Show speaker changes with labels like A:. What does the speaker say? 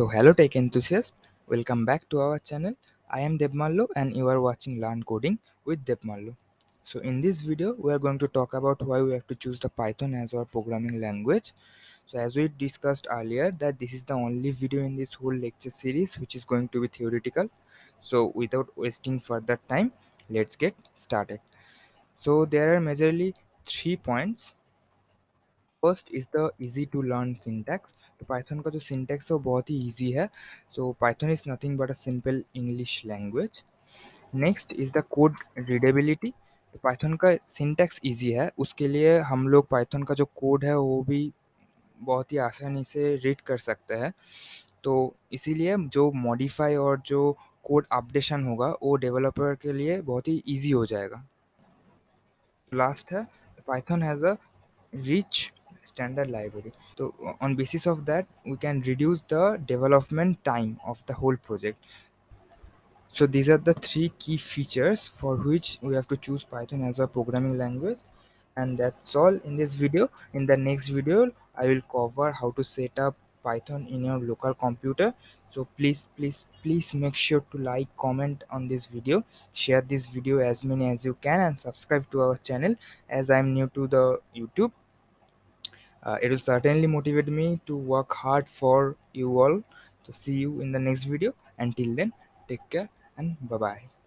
A: So hello tech enthusiast, welcome back to our channel. I am Debmalya and you are watching Learn Coding with Debmalya. So in this video we are going to talk about why we have to choose the Python as our programming language. So as we discussed earlier that this is the only video in this whole lecture series which is going to be theoretical. So without wasting further time, let's get started. So there are majorly 3 points. First is the easy to learn syntax. तो Python का जो syntax है वो बहुत ही easy है। So Python is nothing but a simple English language. Next is the code readability. तो Python का सिंटैक्स ईजी है, उसके लिए हम लोग पाइथन का जो कोड है वो भी बहुत ही आसानी से रीड कर सकते हैं। तो इसीलिए जो मॉडिफाई और जो कोड अपडेशन होगा वो डेवलपर के लिए बहुत ही ईजी हो जाएगा। लास्ट है Python has a rich standard library. So on basis of that we can reduce the development time of the whole project. So these are the three key features for which we have to choose Python as a programming language. And that's all in this video. In the next video I will cover how to set up Python in your local computer. So please make sure to like, comment on this video, share this video as many as you can, and subscribe to our channel as I'm new to the YouTube. It will certainly motivate me to work hard for you all. So see you in the next video. Until then, take care and bye bye.